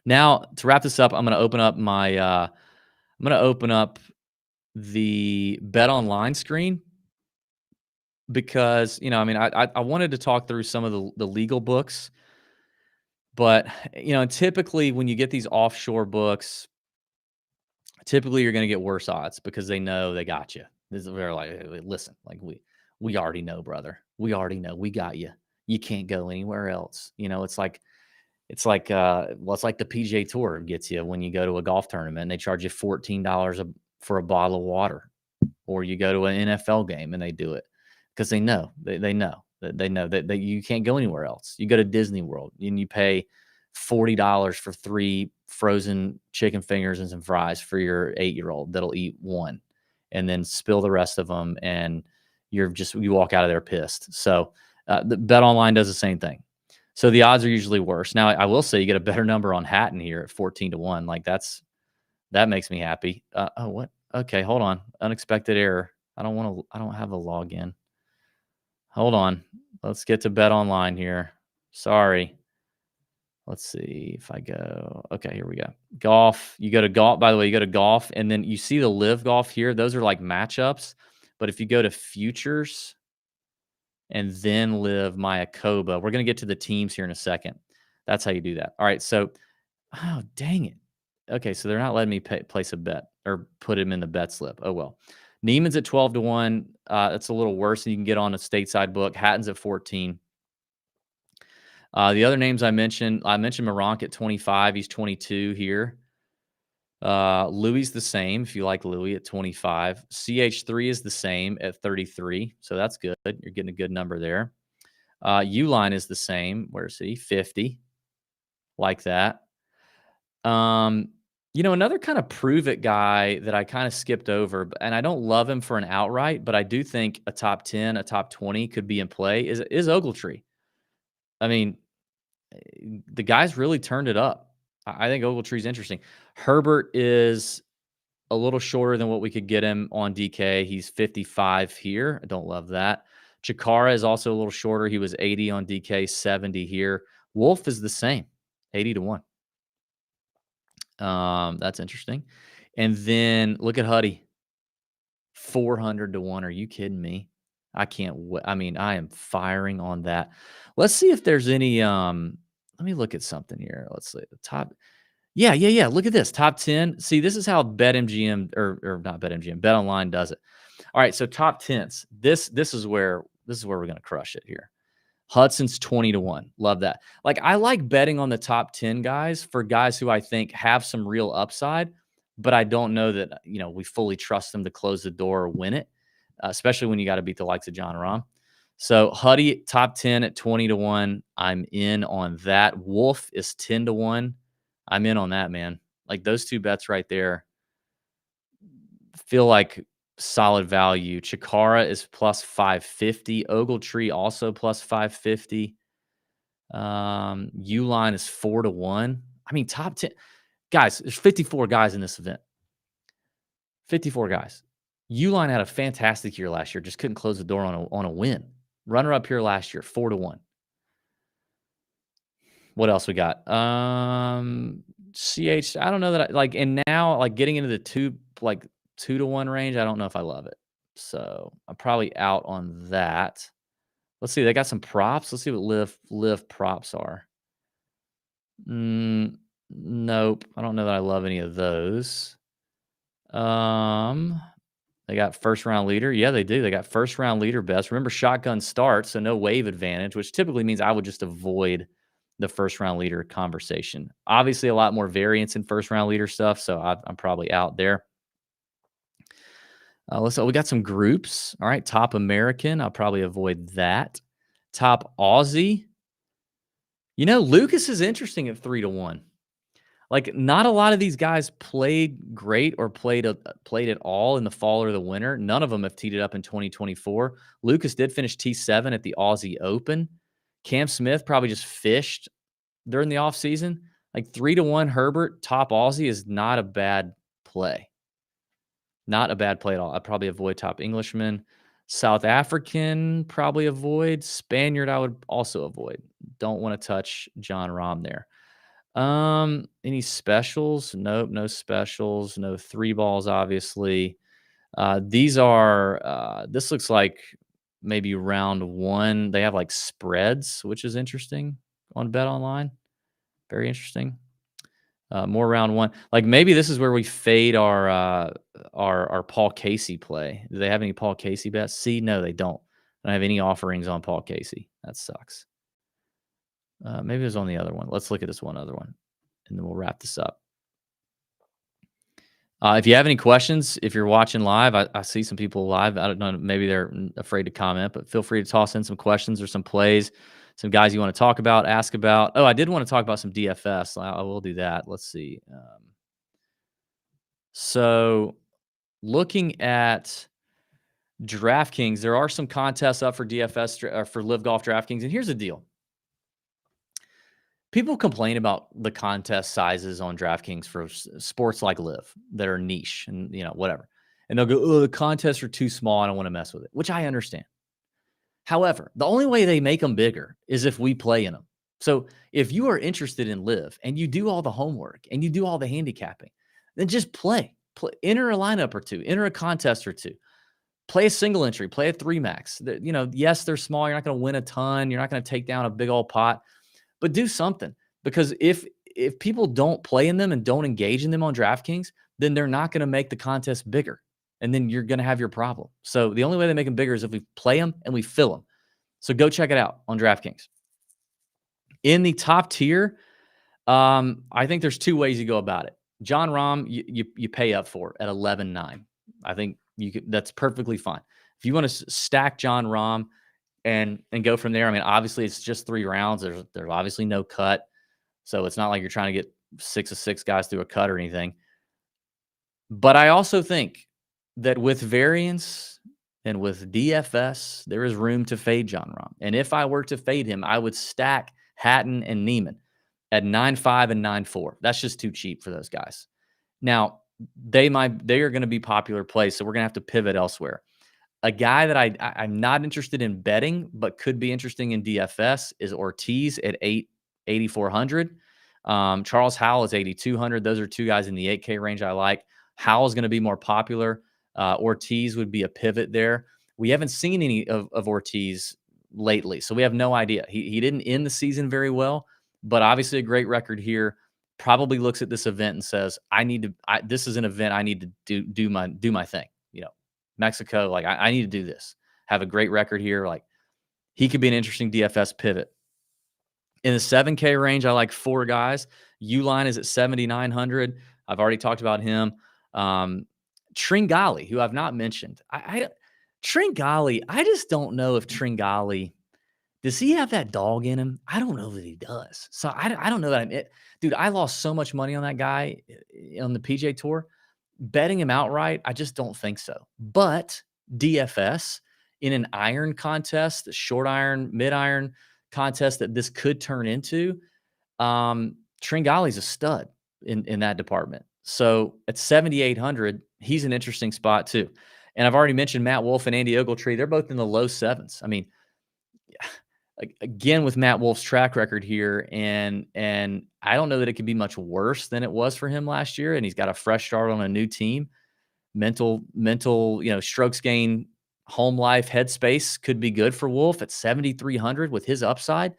Now to wrap this up, I'm going to open up the Bet Online screen because, I wanted to talk through some of the legal books, but, typically when you get these offshore books, typically you're going to get worse odds because they know they got you. They're like, hey, listen, like we already know, brother. We already know we got you. You can't go anywhere else. It's like the PGA Tour gets you when you go to a golf tournament and they charge you $14 for a bottle of water, or you go to an NFL game and they do it because they know that you can't go anywhere else. You go to Disney World and you pay $40 for 3 frozen chicken fingers and some fries for your 8-year-old that'll eat one and then spill the rest of them, and you walk out of there pissed. So the Bet Online does the same thing. So the odds are usually worse. Now I will say you get a better number on Hatton here at 14 to 1. Like that makes me happy. What? Okay, hold on. Unexpected error. I don't have a login. Hold on. Let's get to Bet Online here. Sorry. Let's see if I go. Okay, here we go. Golf. You go to golf. By the way, you go to golf, and then you see the LIV Golf here. Those are like matchups. But if you go to futures and then LIV Mayakoba, we're going to get to the teams here in a second. That's how you do that. All right. So, oh, dang it. Okay, so they're not letting me place a bet or put him in the bet slip. Oh, well. Neiman's at 12 to 1. That's a little worse than you can get on a stateside book. Hatton's at 14. The other names I mentioned Meronk at 25. He's 22 here. Louis the same, if you like Louis, at 25. CH3 is the same at 33. So that's good. You're getting a good number there. Uline is the same. Where's he? 50. Like that. Another kind of prove it guy that I kind of skipped over, and I don't love him for an outright, but I do think a top 10, a top 20 could be in play is Ogletree. I mean, the guy's really turned it up. I think Ogletree's interesting. Herbert is a little shorter than what we could get him on DK. He's 55 here. I don't love that. Chikara is also a little shorter. He was 80 on DK, 70 here. Wolf is the same, 80 to 1. That's interesting. And then look at Huddy, 400 to 1. Are you kidding me? I can't I am firing on that. Let's see if there's any, let me look at something here. Let's see the top. Yeah. Look at this top 10. See, this is how BetMGM or not BetMGM, Bet Online does it. All right. So top 10s, this is where we're going to crush it here. Hudson's 20 to 1. Love that. Like, I like betting on the top 10 guys for guys who I think have some real upside, but I don't know that, we fully trust them to close the door or win it. especially when you got to beat the likes of Jon Rahm. So Huddy top 10 at 20-1. I'm in on that. Wolf is 10-1. I'm in on that, man. Like those two bets right there feel like solid value. Chikara is plus 550. Ogletree also plus 550. Uline is 4-1. I mean, top 10 guys. There's 54 guys in this event. 54 guys. Uline had a fantastic year last year. Just couldn't close the door on a win. Runner up here last year, 4-1. What else we got? CH. I don't know that and now getting into the 2-to-1 range. I don't know if I love it. So I'm probably out on that. Let's see. They got some props. Let's see what live props are. Nope. I don't know that I love any of those. They got first round leader. Yeah, they do. They got first round leader best. Remember, shotgun start, so no wave advantage, which typically means I would just avoid the first round leader conversation. Obviously, a lot more variance in first round leader stuff, so I'm probably out there. We got some groups. All right, top American. I'll probably avoid that. Top Aussie. Lucas is interesting at 3-1. Not a lot of these guys played great or played at all in the fall or the winter. None of them have teed it up in 2024. Lucas did finish T7 at the Aussie Open. Cam Smith probably just fished during the offseason. 3-1 Herbert, top Aussie is not a bad play. Not a bad play at all. I'd probably avoid top Englishman. South African, probably avoid. Spaniard, I would also avoid. Don't want to touch Jon Rahm there. Any specials? Nope, no specials. No 3 balls, obviously. This looks like maybe round 1. They have spreads, which is interesting on Bet Online. Very interesting. More round 1. Maybe this is where we fade our Paul Casey play. Do they have any Paul Casey bets? See, no, they don't. I don't have any offerings on Paul Casey. That sucks. Maybe it was on the other one. Let's look at this one other one, and then we'll wrap this up. If you have any questions, if you're watching live, I see some people live. I don't know, maybe they're afraid to comment, but feel free to toss in some questions or some plays, some guys you want to talk about, ask about. Oh, I did want to talk about some DFS. I will do that. Let's see. So looking at DraftKings, there are some contests up for DFS or for LIV Golf DraftKings, and here's the deal. People complain about the contest sizes on DraftKings for sports like LIV that are niche and, whatever. And they'll go, oh, the contests are too small. I don't want to mess with it, which I understand. However, the only way they make them bigger is if we play in them. So if you are interested in LIV and you do all the homework and you do all the handicapping, then just play. Enter a lineup or two, enter a contest or two. Play a single entry, play a 3 max. Yes, they're small. You're not going to win a ton. You're not going to take down a big old pot. But do something, because if people don't play in them and don't engage in them on DraftKings, then they're not going to make the contest bigger, and then you're going to have your problem. So the only way they make them bigger is if we play them and we fill them. So go check it out on DraftKings. In the top tier, I think there's 2 ways you go about it. Jon Rahm, you pay up for at 11.9. I think that's perfectly fine. If you want to stack Jon Rahm and go from there. I mean, obviously it's just 3 rounds. There's obviously no cut. So it's not like you're trying to get 6 of 6 guys through a cut or anything. But I also think that with variance and with DFS, there is room to fade Jon Rahm. And if I were to fade him, I would stack Hatton and Neiman at 9.5 and 9.4. That's just too cheap for those guys. Now, they are going to be popular plays, so we're going to have to pivot elsewhere. A guy that I'm not interested in betting, but could be interesting in DFS is Ortiz at 8,400. Charles Howell is 8,200. Those are 2 guys in the 8K range I like. Howell's going to be more popular. Ortiz would be a pivot there. We haven't seen any of Ortiz lately, so we have no idea. He didn't end the season very well, but obviously a great record here. Probably looks at this event and says, this is an event I need to do my thing. Mexico, I need to do this. Have a great record here. He could be an interesting DFS pivot. In the 7K range, I like 4 guys. Uline is at 7,900. I've already talked about him. Tringali, who I've not mentioned. Tringali, I just don't know if Tringali does he have that dog in him? I don't know that he does. So I don't know that dude, I lost so much money on that guy on the PJ Tour. Betting him outright, I just don't think so. But DFS in an iron contest, the short iron, mid iron contest that this could turn into, Tringali's a stud in that department. So at 7,800, he's an interesting spot too. And I've already mentioned Matt Wolff and Andy Ogletree. They're both in the low sevens. I mean, again, with Matt Wolff's track record here, and I don't know that it could be much worse than it was for him last year. And he's got a fresh start on a new team. Mental, strokes gain, home life, headspace could be good for Wolff at 7,300 with his upside.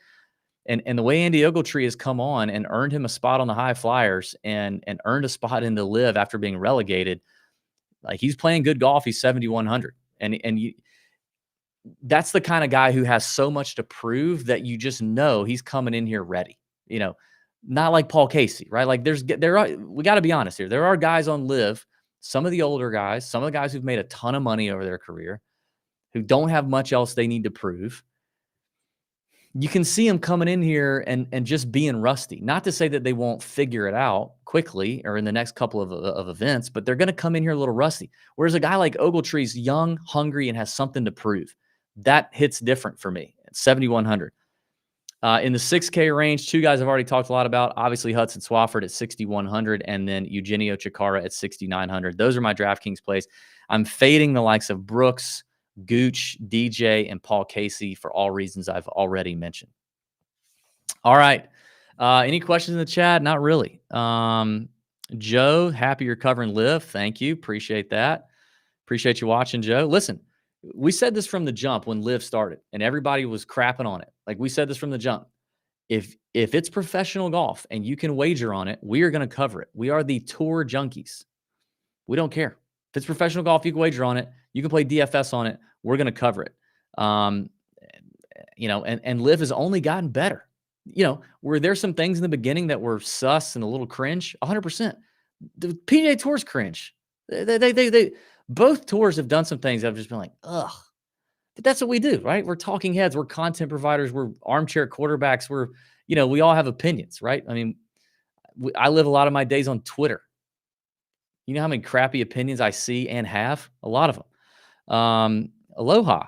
And the way Andy Ogletree has come on and earned him a spot on the high flyers and earned a spot in the LIV after being relegated, like he's playing good golf. He's 7,100, and that's the kind of guy who has so much to prove that you just know he's coming in here ready. Not like Paul Casey, right? Like we got to be honest here. There are guys on LIV, some of the older guys, some of the guys who've made a ton of money over their career, who don't have much else they need to prove. You can see them coming in here and just being rusty. Not to say that they won't figure it out quickly or in the next couple of events, but they're going to come in here a little rusty. Whereas a guy like Ogletree's young, hungry, and has something to prove. That hits different for me at 7,100. In the 6K range, two guys I've already talked a lot about. Obviously, Hudson Swafford at 6,100 and then Eugenio Chacarra at 6,900. Those are my DraftKings plays. I'm fading the likes of Brooks, Gooch, DJ, and Paul Casey for all reasons I've already mentioned. All right. Any questions in the chat? Not really. Joe, happy you're covering LIV. Thank you. Appreciate that. Appreciate you watching, Joe. Listen, we said this from the jump when LIV started, and everybody was crapping on it. Like we said this from the jump. If it's professional golf and you can wager on it, we are going to cover it. We are the tour junkies. We don't care. If it's professional golf, you can wager on it. You can play DFS on it. We're going to cover it. And LIV has only gotten better. Were there some things in the beginning that were sus and a little cringe? 100%. The PGA Tour's cringe. They both tours have done some things that I've just been like, ugh. But that's what we do, right? We're talking heads. We're content providers. We're armchair quarterbacks. We all have opinions, right? I mean, I live a lot of my days on Twitter. You know how many crappy opinions I see and have? A lot of them. Aloha.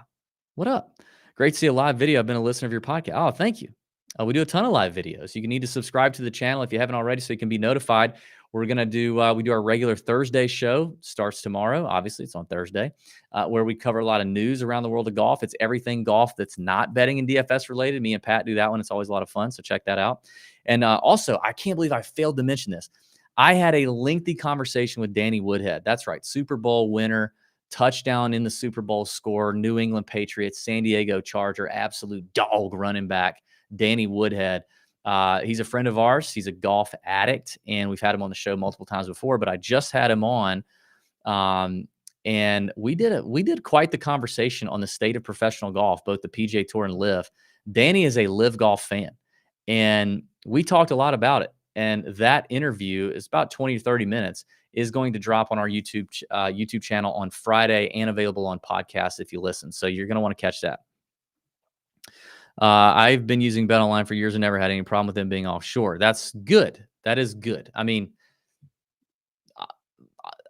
What up? Great to see a live video. I've been a listener of your podcast. Oh, thank you. We do a ton of live videos. You need to subscribe to the channel if you haven't already so you can be notified. We're going to do, we do our regular Thursday show. Starts tomorrow. Obviously, it's on Thursday, where we cover a lot of news around the world of golf. It's everything golf that's not betting and DFS related. Me and Pat do that one. It's always a lot of fun, so check that out. And also, I can't believe I failed to mention this. I had a lengthy conversation with Danny Woodhead. That's right, Super Bowl winner, touchdown in the Super Bowl score, New England Patriots, San Diego Charger, absolute dog running back, Danny Woodhead. He's a friend of ours. He's a golf addict, and we've had him on the show multiple times before, but I just had him on, and we did quite the conversation on the state of professional golf, both the PGA Tour and LIV. Danny is a LIV Golf fan, and we talked a lot about it. And that interview is about 20 to 30 minutes, is going to drop on our YouTube channel on Friday and available on podcasts if you listen. So you're going to want to catch that. I've been using BetOnline for years and never had any problem with them being offshore. That's good. That is good. I mean,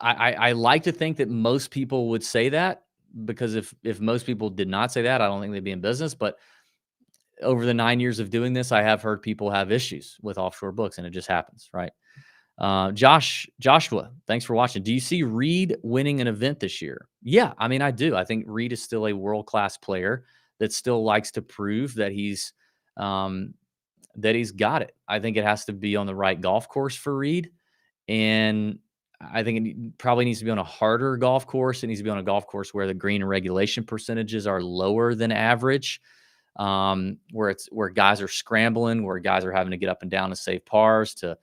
I like to think that most people would say that, because if most people did not say that, I don't think they'd be in business. But over the 9 years of doing this, I have heard people have issues with offshore books, and it just happens, right? Joshua, thanks for watching. Do you see Reed winning an event this year? Yeah, I mean, I do. I think Reed is still a world-class player that still likes to prove that he's got it. I think it has to be on the right golf course for Reed, and I think it probably needs to be on a harder golf course. It needs to be on a golf course where the green and regulation percentages are lower than average. Where guys are scrambling, where guys are having to get up and down to save pars to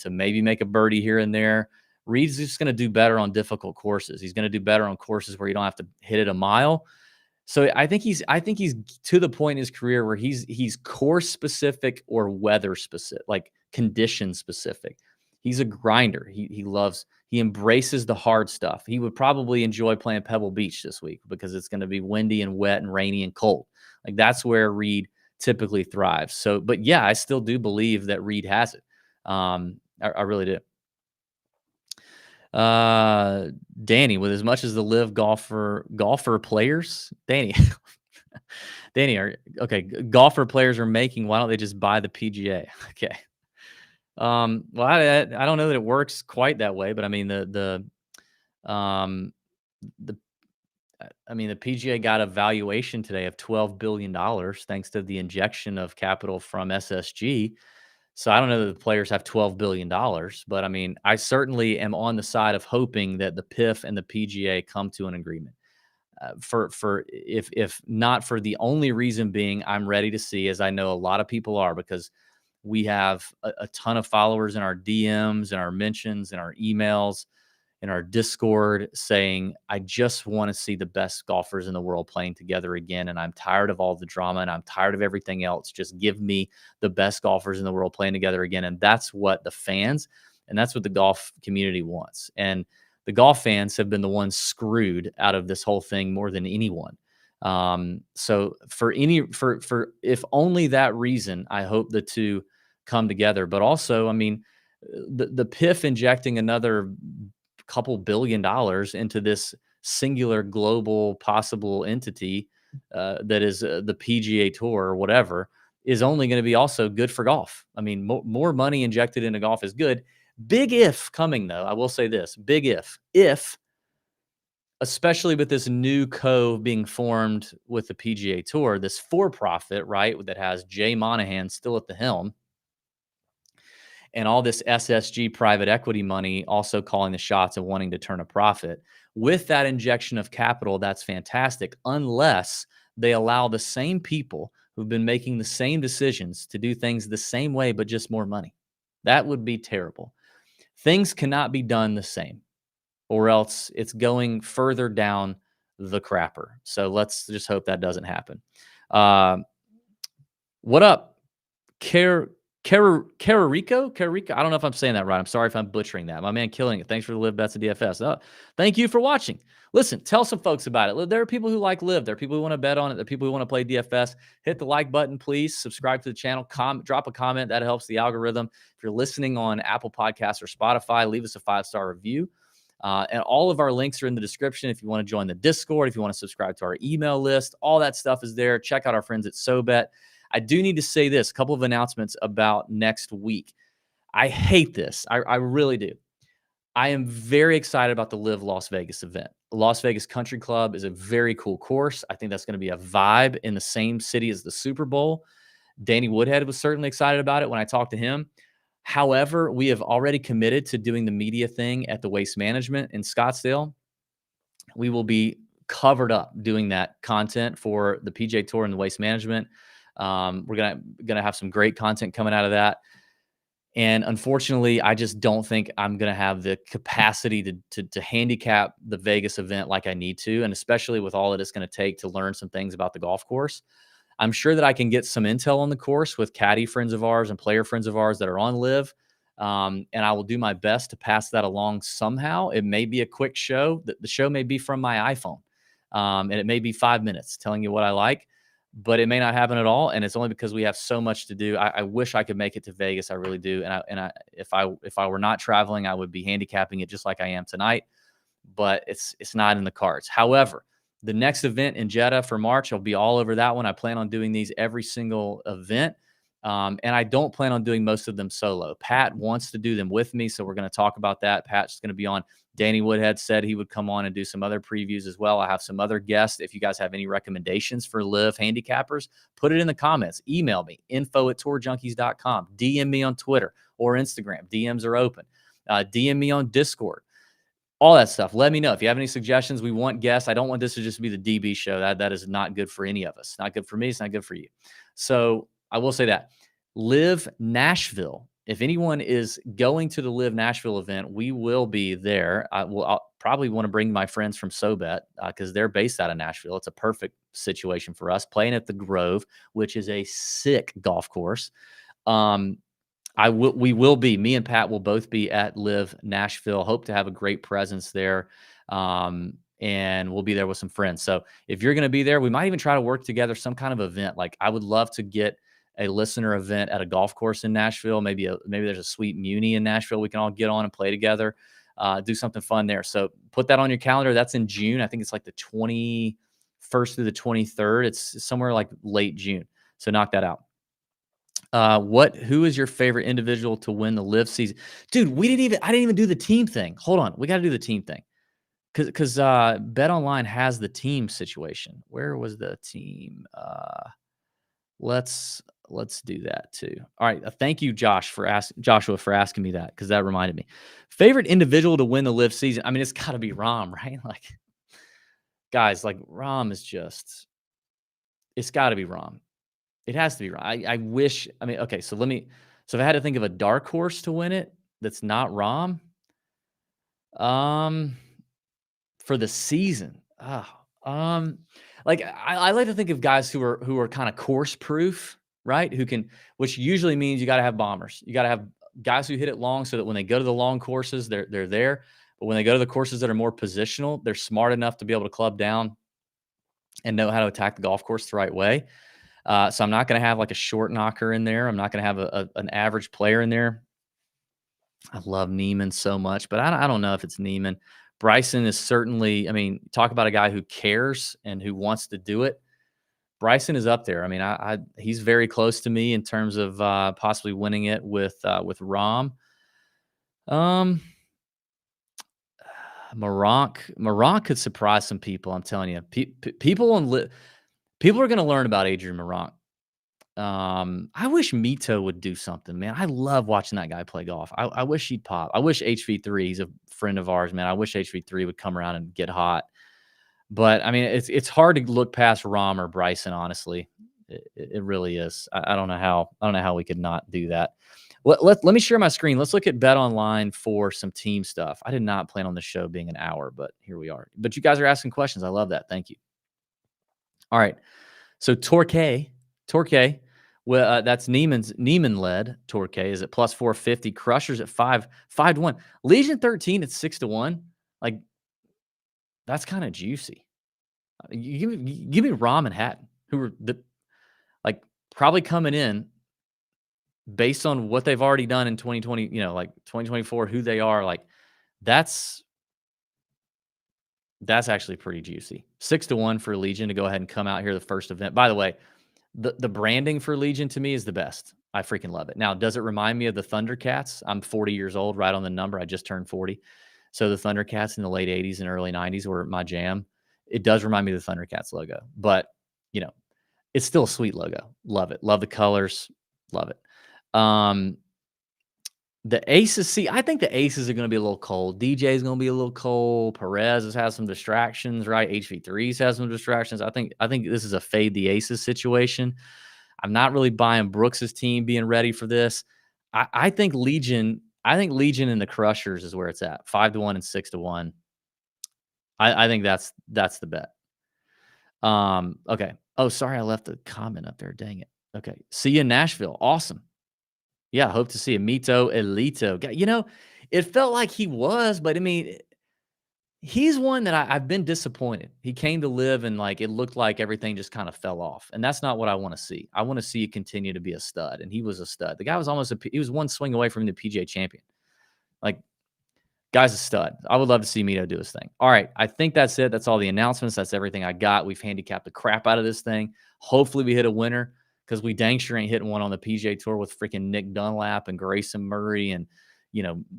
maybe make a birdie here and there. Reed's just going to do better on difficult courses. He's going to do better on courses where you don't have to hit it a mile. So I think he's to the point in his career where he's course specific or weather specific, like condition specific. He's a grinder. He embraces the hard stuff. He would probably enjoy playing Pebble Beach this week because it's going to be windy and wet and rainy and cold. Like that's where Reed typically thrives. So, but yeah, I still do believe that Reed has it. I really do. Danny, with as much as the live golfer players, Danny, Danny, golfer players are making. Why don't they just buy the PGA? Okay. Well, I don't know that it works quite that way, but I mean um the the PGA got a valuation today of $12 billion thanks to the injection of capital from SSG. So I don't know that the players have $12 billion, but I mean, I certainly am on the side of hoping that the PIF and the PGA come to an agreement. For if not for the only reason being, I'm ready to see, as I know a lot of people are, because we have a ton of followers in our DMs and our mentions and our emails in our Discord saying, I just want to see the best golfers in the world playing together again. And I'm tired of all the drama and I'm tired of everything else. Just give me the best golfers in the world playing together again. And that's what the fans and that's what the golf community wants. And the golf fans have been the ones screwed out of this whole thing more than anyone. So for if only that reason, I hope the two come together. But also, I mean, the PIF injecting another couple $1 billion into this singular global possible entity that is the PGA Tour or whatever is only going to be also good for golf. I mean, more money injected into golf is good. Big if coming though. I will say this: big if especially with this new cove being formed with the PGA Tour, this for-profit, right, that has Jay Monahan still at the helm and all this SSG private equity money also calling the shots and wanting to turn a profit. With that injection of capital, that's fantastic, unless they allow the same people who've been making the same decisions to do things the same way, but just more money. That would be terrible. Things cannot be done the same, or else it's going further down the crapper. So let's just hope that doesn't happen. What up, Cararico? I don't know if I'm saying that right. I'm sorry if I'm butchering that. My man killing it. Thanks for the live bets of DFS. Thank you for watching. Listen, tell some folks about it. There are people who like live. There are people who want to bet on it. There are people who want to play DFS. Hit the like button, please. Subscribe to the channel. Drop a comment. That helps the algorithm. If you're listening on Apple Podcasts or Spotify, leave us a 5-star review. And all of our links are in the description. If you want to join the Discord, if you want to subscribe to our email list, all that stuff is there. Check out our friends at SoBet. I do need to say this, a couple of announcements about next week. I hate this. I really do. I am very excited about the LIV Las Vegas event. Las Vegas Country Club is a very cool course. I think that's going to be a vibe in the same city as the Super Bowl. Danny Woodhead was certainly excited about it when I talked to him. However, we have already committed to doing the media thing at the Waste Management in Scottsdale. We will be covered up doing that content for the PGA Tour and the Waste Management. We're gonna have some great content coming out of that. And unfortunately, I just don't think I'm going to have the capacity to handicap the Vegas event like I need to, and especially with all that it's going to take to learn some things about the golf course. I'm sure that I can get some intel on the course with caddy friends of ours and player friends of ours that are on LIV, and I will do my best to pass that along somehow. It may be a quick show. The show may be from my iPhone, and it may be 5 minutes telling you what I like. But it may not happen at all, and it's only because we have so much to do. I wish I could make it to Vegas. I really do. If I were not traveling, I would be handicapping it just like I am tonight. But it's not in the cards. However, the next event in Jeddah for March, I'll be all over that one. I plan on doing these every single event, and I don't plan on doing most of them solo. Pat wants to do them with me, so we're going to talk about that. Pat's going to be on. Danny Woodhead said he would come on and do some other previews as well. I have some other guests. If you guys have any recommendations for LIV handicappers, put it in the comments. Email me, info@tourjunkies.com. DM me on Twitter or Instagram. DMs are open. DM me on Discord. All that stuff. Let me know. If you have any suggestions, we want guests. I don't want this to just be the DB show. That is not good for any of us. Not good for me. It's not good for you. So I will say that. LIV Nashville. If anyone is going to the LIV Nashville event, we will be there. I'll probably want to bring my friends from SoBet because they're based out of Nashville. It's a perfect situation for us, playing at the Grove, which is a sick golf course. We will be. Me and Pat will both be at Live Nashville. Hope to have a great presence there. And we'll be there with some friends. So if you're going to be there, we might even try to work together some kind of event. Like I would love to get a listener event at a golf course in Nashville. Maybe there's a sweet muni in Nashville we can all get on and play together. Do something fun there. So put that on your calendar. That's in June. I think it's like the 21st through the 23rd. It's somewhere like late June. So knock that out. Who is your favorite individual to win the live season? Dude, I didn't even do the team thing. Hold on. We got to do the team thing. Cause Bet Online has the team situation. Where was the team? Let's do that too. All right. Thank you, Joshua for asking me that. Cause that reminded me. Favorite individual to win the live season. I mean, it's gotta be Rahm, right? Like guys, like Rahm is just, it's gotta be Rahm. It has to be right. I wish. I mean, okay. So if I had to think of a dark horse to win it, that's not Rahm. For the season, like I like to think of guys who are kind of course proof, right? Which usually means you got to have bombers. You got to have guys who hit it long, so that when they go to the long courses, they're there. But when they go to the courses that are more positional, they're smart enough to be able to club down and know how to attack the golf course the right way. So I'm not going to have like a short knocker in there. I'm not going to have an average player in there. I love Neiman so much, but I don't know if it's Neiman. Bryson is certainly, I mean, talk about a guy who cares and who wants to do it. Bryson is up there. I mean, he's very close to me in terms of possibly winning it with Rahm. Meronk could surprise some people. I'm telling you, people are going to learn about Adrian Meronk. I wish Mito would do something, man. I love watching that guy play golf. I wish he'd pop. I wish HV3, he's a friend of ours, man. I wish HV3 would come around and get hot. But I mean, it's hard to look past Rahm or Bryson, honestly. It really is. I don't know how we could not do that. Let me share my screen. Let's look at Bet Online for some team stuff. I did not plan on the show being an hour, but here we are. But you guys are asking questions. I love that. Thank you. All right. So Torquay, well, that's Neiman led. Torquay is at plus 450. Crushers at 5-1. Legion 13 at 6-1. Like that's kind of juicy. Give me Rahm and Hatton, who are probably coming in based on what they've already done in 2020. Like 2024, who they are. Like that's actually pretty juicy. 6-1 for Legion to go ahead and come out here the first event. By the way, the branding for Legion to me is the best. I freaking love it. Now, does it remind me of the Thundercats? I'm 40 years old, right on the number. I just turned 40. So the Thundercats in the late 80s and early 90s were my jam. It does remind me of the Thundercats logo, but it's still a sweet logo. Love it. Love the colors. Love it. The Aces, I think the Aces are going to be a little cold. DJ is going to be a little cold. Perez has some distractions, right? HV3s has some distractions. I think this is a fade the Aces situation. I'm not really buying Brooks's team being ready for this. I think Legion and the Crushers is where it's at. 5-1 and 6-1. I think that's the bet. Okay. Oh, sorry, I left a comment up there. Dang it. Okay. See you in Nashville. Awesome. Yeah, hope to see a Mito Elito. It felt like he was, but I mean, he's one that I've been disappointed. He came to live and it looked like everything just kind of fell off. And that's not what I want to see. I want to see you continue to be a stud. And he was a stud. The guy was he was one swing away from the PGA champion. Guy's a stud. I would love to see Mito do his thing. All right. I think that's it. That's all the announcements. That's everything I got. We've handicapped the crap out of this thing. Hopefully we hit a winner, because we dang sure ain't hitting one on the PGA Tour with freaking Nick Dunlap and Grayson Murray and,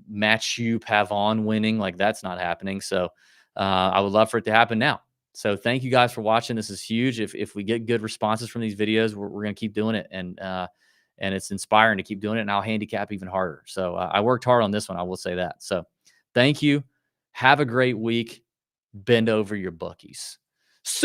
Matthew Pavon winning. That's not happening. So I would love for it to happen now. So thank you guys for watching. This is huge. If we get good responses from these videos, we're going to keep doing it. And it's inspiring to keep doing it. And I'll handicap even harder. So I worked hard on this one. I will say that. So thank you. Have a great week. Bend over your bookies.